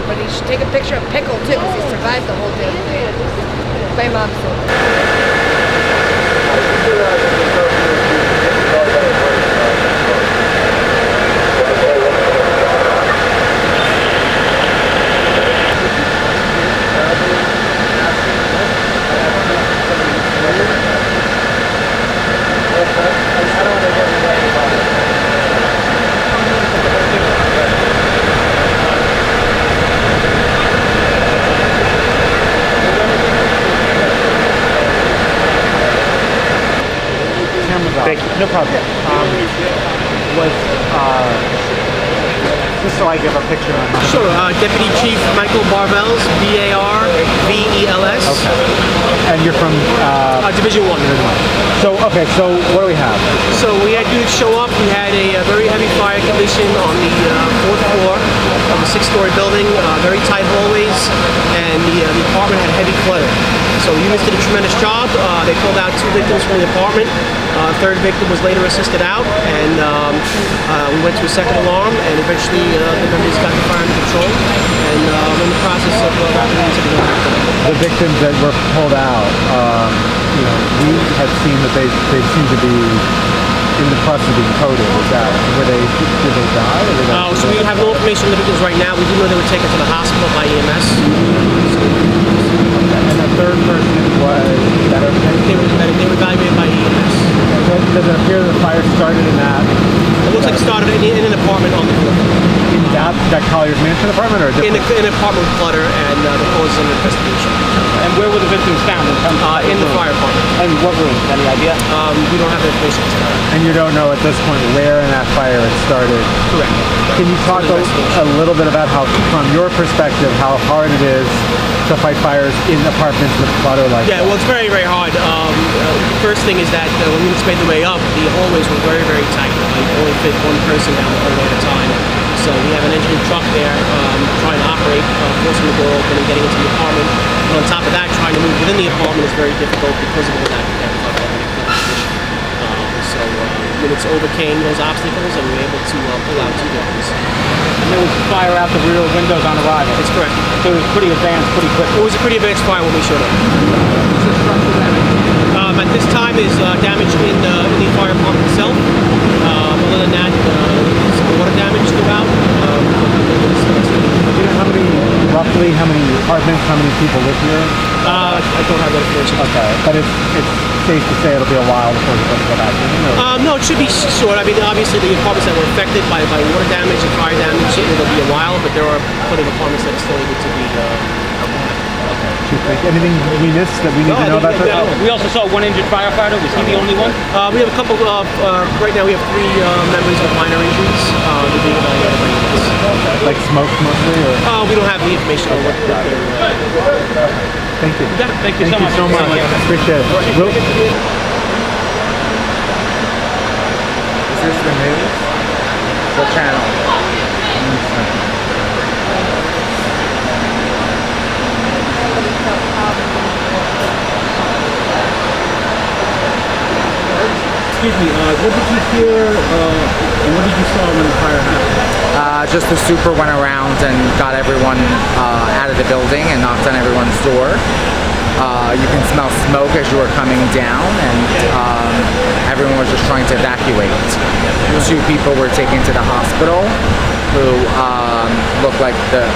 but he should take a picture of Pickle too, because he survived the whole damn thing. My mom said. Thank you. No problem. Just so I give a picture of my... Sure. Deputy Chief Michael Barvels, B-A-R-V-E-L-S. Okay. And you're from... Division 1. So, okay, so what do we have? So we had dudes show up. We had a very heavy fire condition on the 4th floor of a 6-story building, very tight hallways, and the apartment had heavy clutter. So units did a tremendous job. They pulled out 2 victims from the apartment. Third victim was later assisted out, and we went to a second alarm, and eventually the members got the fire under control, and in the process of wrapping into the building. The victims that were pulled out, we had seen that they seem to be in the process of being coded. Is that, did they die? Or So we have no information on the victims right now. We do know they were taken to the hospital by EMS. And the third person was better? They were evaluated by EMS. Does it appear the fire started in that? It looks like it started in an apartment on the floor. In that Collier's Mansion apartment, or in an apartment with clutter, and the cause is under investigation. And where were the victims found? In the fire department. And what room? Any idea? We don't have that information. And you don't know at this point where in that fire it started? Correct. Can you talk a little bit about how, from your perspective, how hard it is to fight fires in apartments with clutter like that? Yeah, well, it's very, very hard. The first thing is that when we made the way up, the hallways were very, very tight. You only fit one person down the hallway at a time. So we have an engineered truck there trying to operate, forcing the door open and getting into the apartment. And on top of that, trying to move within the apartment is very difficult because of the lack of condition. So units overcame those obstacles, and we were able to pull out 2 victims. And there was fire out the rear windows on arrival. That's correct. So it was pretty advanced, pretty quick. It was a pretty advanced fire when we showed up. At this time is damage in the fire department itself. Other than that, some water damage throughout. Roughly how many apartments, how many people live here? I don't have that information. Okay, but it's safe to say it'll be a while before we go back in? No, it should be short. I mean, obviously the apartments that were affected by water damage and fire damage, it'll be a while, but there are plenty of apartments that still need to be anything we missed that we need to know about this? We also saw 1 injured firefighter. Was he the only one? We have a couple of, right now we have 3 members with minor injuries. They're being evaluated by EMS. Like smoke mostly? Or? We don't have the information on what they're... Thank you. Thank you so much. Appreciate it. Is this the news? What channel? Excuse me, what did you hear and what did you saw when the fire happened? Just the super went around and got everyone out of the building and knocked on everyone's door. You can smell smoke as you were coming down, and everyone was just trying to evacuate. 2 people were taken to the hospital who looked like the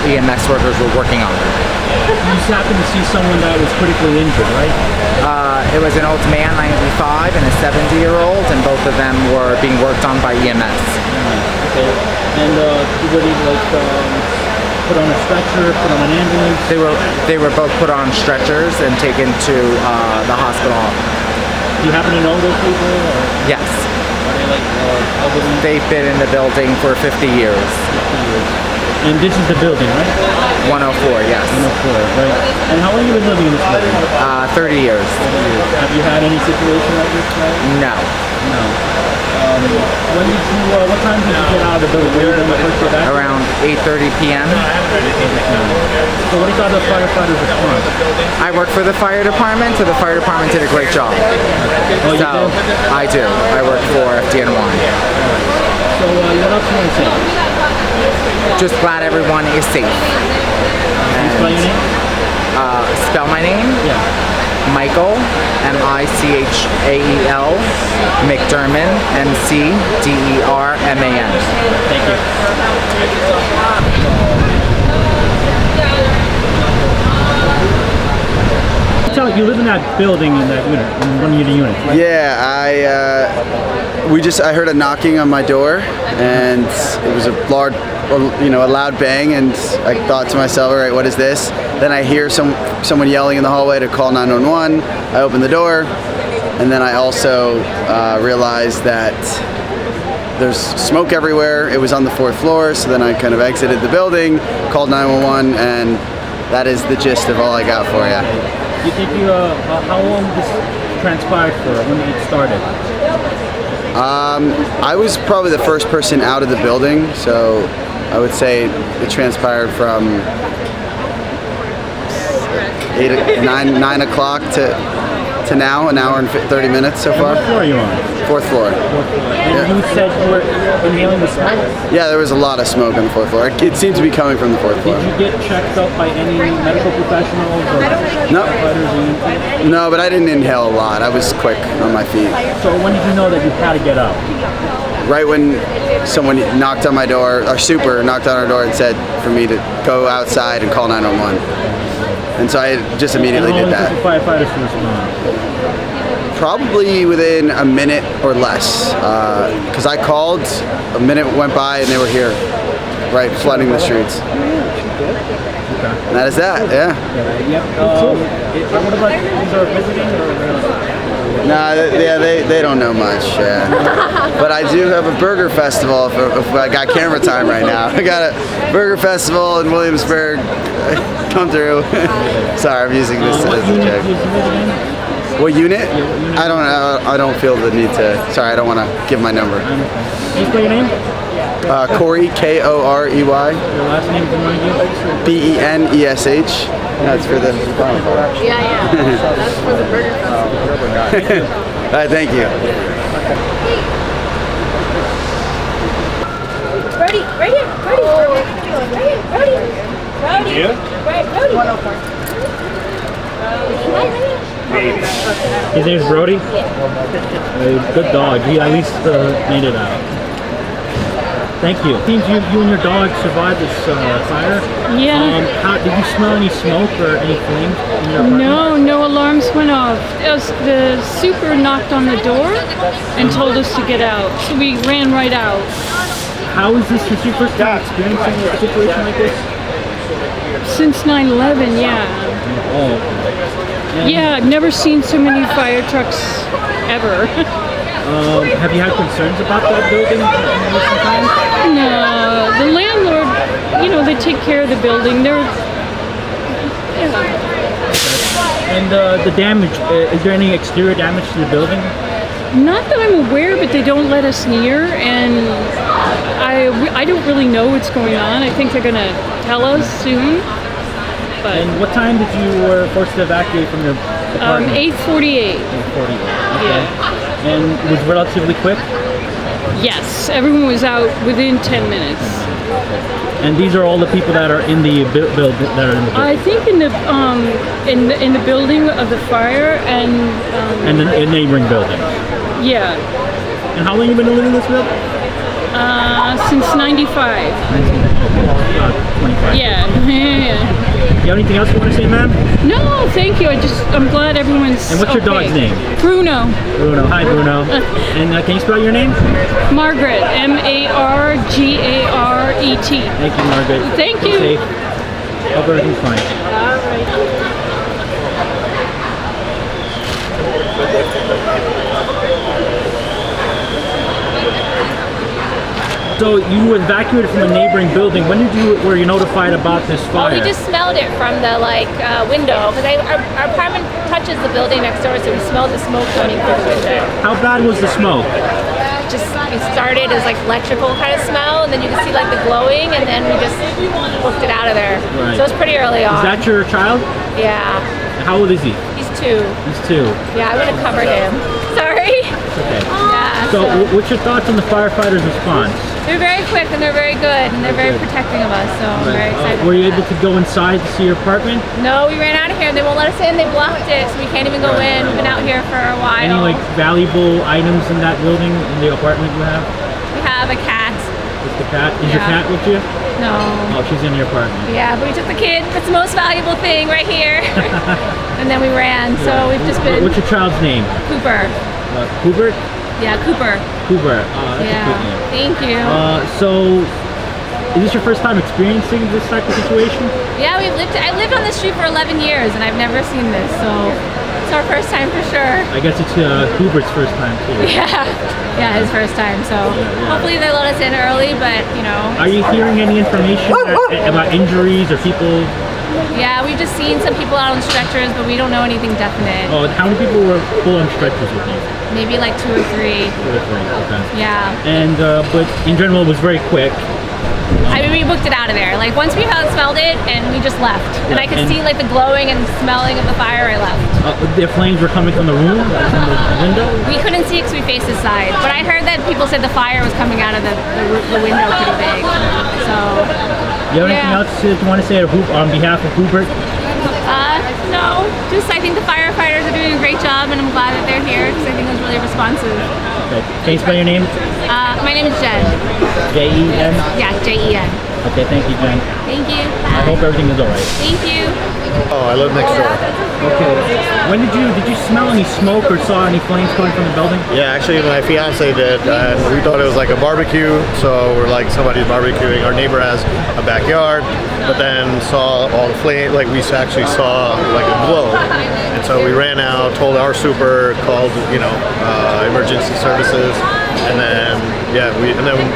EMS workers were working on them. You just happened to see someone that was critically injured, right? It was an old man, 95, and a 70-year-old, and both of them were being worked on by EMS. Okay. And were they put on a stretcher, put on an ambulance? They were both put on stretchers and taken to the hospital. Do you happen to know those people? Or? Yes. Are they like elderly? They've been in the building for 50 years. 50 years. And this is the building, right? 104, yes. 104, right. And how long have you been living in this building? 30 years. 30 years. Have you had any situation like this, right? No. No. What time did you get out of the building? Were you the first day back? Around 8:30 p.m. So what do you thought the firefighters response? I work for the fire department, so the fire department did a great job. Oh, you do? I do. I work for FDNY. So what else do you want to say? just glad everyone is safe. Can you spell your name? Spell my name? Yeah. Michael, Michael, McDerman, McDerman. Thank you. Tell you live in that building in that unit, in one of the units, right? Yeah, I heard a knocking on my door, and it was a loud bang, and I thought to myself, all right, what is this? Then I hear someone yelling in the hallway to call 911. I open the door, and then I also realized that there's smoke everywhere. It was on the 4th floor, so then I kind of exited the building, called 911, and that is the gist of all I got for you. You think how long this transpired for? When did it started? I was probably the first person out of the building, so I would say it transpired from 9 o'clock to now, an hour and 30 minutes so far. What floor are you on? 4th floor. And you said you were inhaling the smoke? Yeah, there was a lot of smoke on the 4th floor. It seemed to be coming from the 4th floor. Did you get checked out by any medical professionals or No. firefighters or anything? No, but I didn't inhale a lot. I was quick on my feet. So when did you know that you had to get out? Right when someone knocked on my door, our super knocked on our door and said for me to go outside and call 911. And so I just immediately did that. And how long took the firefighters to respond? Probably within a minute or less. Because I called, a minute went by and they were here, right, flooding the streets. And that is that, yeah. Yep. What about these are visiting or? Nah, they don't know much, yeah. But I do have a burger festival if I got camera time right now. I got a burger festival in Williamsburg. Come through. Sorry, I'm using this as a joke. What unit? I don't feel the need to. Sorry, I don't want to give my number. Can you spell your name? Corey, Korey. Your last name, Benesh. That's for the. Yeah. That's for the burger festival. All right, thank you. Brody, right here. Brody. Right here. Brody. Right, Brody. 104. His name's Brody? Good dog. He at least made it out. Thank you. Seems you and your dog survived this fire. Yeah. Did you smell any smoke or any flames in your apartment? No alarms went off. The super knocked on the door and told us to get out. So we ran right out. How is this? Is your first time experiencing a situation like this? Since 9/11, yeah. Oh. Yeah, I've never seen so many fire trucks ever. Have you had concerns about that building in recent times? No, the landlord, they take care of the building. Yeah. And the damage, is there any exterior damage to the building? Not that I'm aware, but they don't let us near, and I don't really know what's going on. I think they're gonna tell us soon. But And what time did you were forced to evacuate from your apartment? 8:48. 8:48. Okay. Yeah. And it was relatively quick? Yes, everyone was out within 10 minutes. And these are all the people that are in the building that are in the building. I think in the building of the fire and And the neighboring buildings. yeah, And how long have you been living in this building? since '95. 25. Yeah. You have anything else you want to say, ma'am? No, thank you. I'm glad everyone's. And what's your okay. dog's name? Bruno. Bruno. Hi, Bruno. And can you spell your name? Margaret. Margaret. Thank you, Margaret. Thank Stay you. safe. Hope everything's fine. All right. So you evacuated from a neighboring building. When were you notified about this fire? Well, we just smelled it from the window because our apartment touches the building next door, so we smelled the smoke coming through the window. How bad was the smoke? It started as like electrical kind of smell, and then you could see like the glowing, and then we just booked it out of there. Right. So it was pretty early on. Is that your child? Yeah. How old is he? He's 2. He's 2. Yeah, I would have covered him. Sorry. Okay. Yeah. So what's your thoughts on the firefighters' response? They're very quick and they're very good and they're very protecting of us, so I'm very excited. Were you for able that. to go inside to see your apartment? No, we ran out of here. They won't let us in. They blocked it, so we can't even go in. We've been out here for a while. Any like valuable items in that building, in the apartment you have? We have a cat. Is the cat? Is your cat with you? No. Oh, she's in your apartment. Yeah, but we took the kid. That's the most valuable thing right here. And then we ran, so we've just been... What's your child's name? Cooper. Hubert? Yeah, Cooper. Hubert. That's a cute name. Thank you. So, is this your first time experiencing this type of situation? Yeah, I lived on this street for 11 years and I've never seen this, so it's our first time for sure. I guess it's Hubert's first time too. Yeah, his first time, so hopefully they let us in early, but you know. Are you hearing any information about injuries or people? Yeah, we've just seen some people out on stretchers, but we don't know anything definite. Oh, how many people were full on stretchers with you? Maybe like 2 or 3. 2 or 3, okay. Yeah. And, but in general it was very quick. I mean, we booked it out of there. Like once we smelled it, and we just left. And I could see like the glowing and smelling of the fire. I left. The flames were coming from the room, from the window. We couldn't see because we faced the side. But I heard that people said the fire was coming out of the window pretty big. So. You have anything else you want to say on behalf of Hubert? No. Just I think the firefighters are doing a great job, and I'm glad that they're here because I think it was really responsive. Okay. Can you spell your name? My name is Jen. J-E-N? Yeah, Jen. Okay, thank you, Jen. Thank you. I hope everything is alright. Thank you. Oh, I live next door. Okay. When did you smell any smoke or saw any flames coming from the building? Yeah, actually my fiance did, and we thought it was like a barbecue, so we're like somebody's barbecuing. Our neighbor has a backyard, but then saw all the flame, like we actually saw like a glow. And so we ran out, told our super, called, emergency services, and then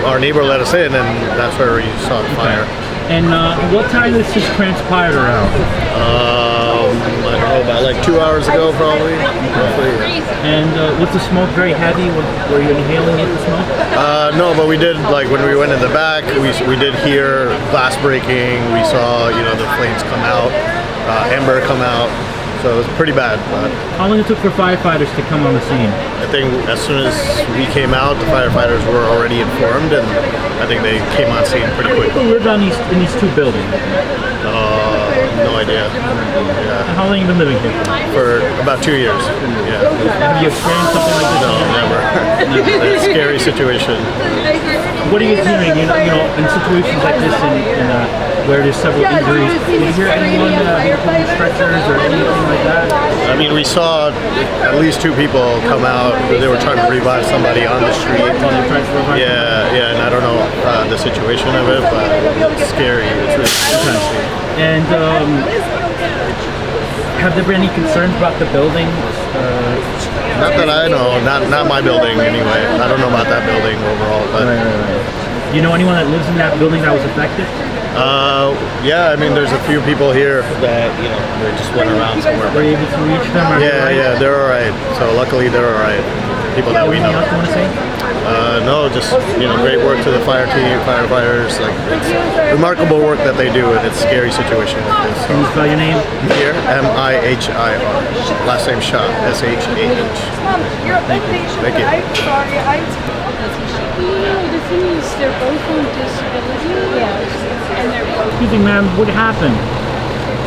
our neighbor let us in, and that's where we saw the fire. And what time did this transpired around? I don't know, about like 2 hours ago probably. Roughly. And was the smoke very heavy? Were you inhaling it, the smoke? No, but we did, like when we went in the back, we did hear glass breaking. We saw, the flames come out, ember come out. So it was pretty bad. But how long it took for firefighters to come on the scene? I think as soon as we came out, the firefighters were already informed, and I think they came on scene pretty quick. Who lived in these 2 buildings? No idea. Yeah. How long have you been living here? For about 2 years. Yeah. Have you experienced something like this? No, never. It's a scary situation. What are you hearing? In situations like this, where there's several injuries, did you hear anyone being put on stretchers or anything like that? I mean, we saw at least 2 people come out. They were trying to revive somebody on the street. Yeah, and I don't know the situation of it, but it's scary. It's really scary. And have there been any concerns about the building? Not that I know. Not my building anyway. I don't know about that building overall. But Do you know anyone that lives in that building that was affected? Yeah, I mean, there's a few people here that, they just went around somewhere. Were you able to reach them? Yeah, they're all right. So luckily they're all right. People that we know. Anything else you want to say? No, just, great work to the fire team, firefighters. Like, it's remarkable work that they do in a scary situation like this. So. Can you spell your name? Here, M-I-H-I-R. Last name Shah, S-H-A-H. Thank you. The thing is, they're both on disability. Yes. And they're both. Excuse me, ma'am, what happened?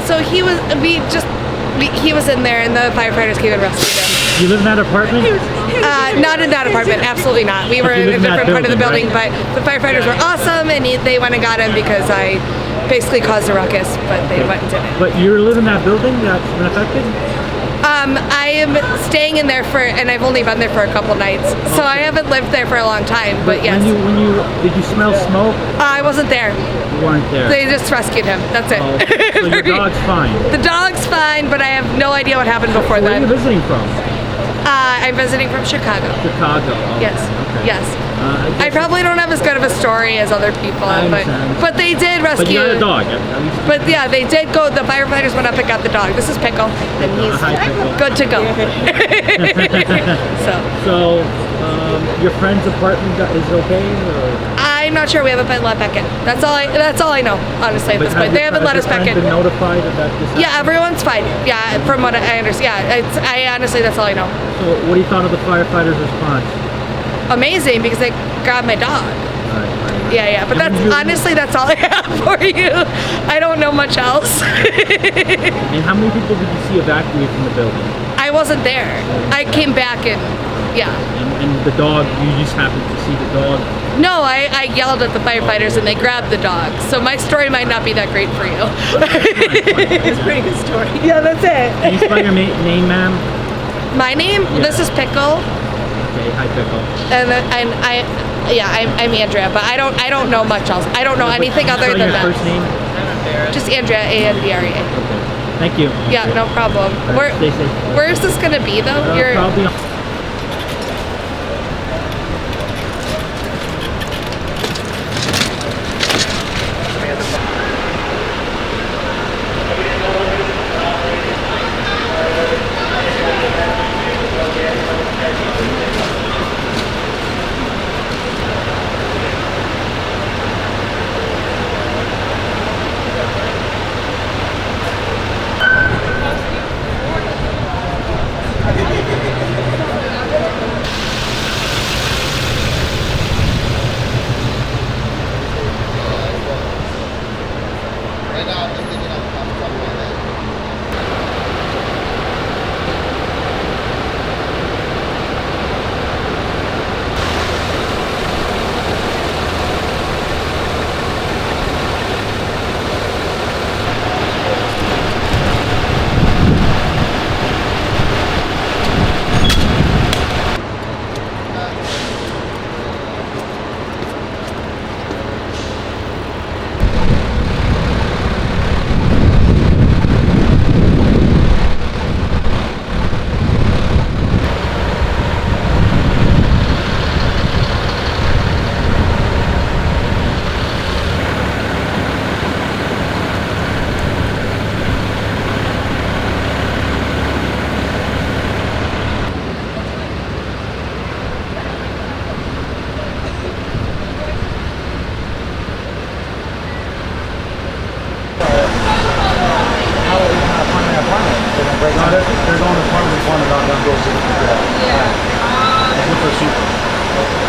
So he was in there and the firefighters came and rescued him. You live in that apartment? Not in that apartment, absolutely not. We were in a different part of the building, right? but the firefighters were awesome and they went and got him because I basically caused a ruckus, but they went and did it. But you live in that building that's been affected? I am staying in there and I've only been there for a couple nights, so I haven't lived there for a long time. But yes. Did you smell smoke? I wasn't there. You weren't there. They just rescued him. That's it. Oh, okay. So your dog's fine. The dog's fine, but I have no idea what happened before Where then. are you visiting from? I'm visiting from Chicago. Chicago. Oh, Yes. okay. Yes. I probably don't have as good of a story as other people, but they did rescue. But you had a dog. But yeah, they did go. The firefighters went up and got the dog. This is Pickle, and he's good to go. So, your friend's apartment is okay? Or? I'm not sure. We haven't been let back in. That's all I know. Honestly, at this point, they haven't let us back in. Been notified about this? Yeah, everyone's fine. Yeah, from what I understand. Yeah, I honestly, that's all I know. So, what do you thought of the firefighters' response? Amazing, because they grabbed my dog. Right. Yeah. But that's honestly, that's all I have for you. I don't know much else. And how many people did you see evacuate from the building? I wasn't there. I came back and yeah. And the dog, you just happened to see the dog? No, I yelled at the firefighters and they grabbed the dog. So my story might not be that great for you. It's a pretty good story. Yeah, that's it. Can you spell your name, ma'am? My name? Yeah. This is Pickle. Okay, hi, Pickle. And I'm Andrea, but I don't know much else. I don't know anything Can you other spell than your that. first name? Just Andrea, Andrea. Okay. Thank you. Yeah, no problem. Stay safe. Where is this gonna be though? Probably on They're going to apartment one and not going to go to the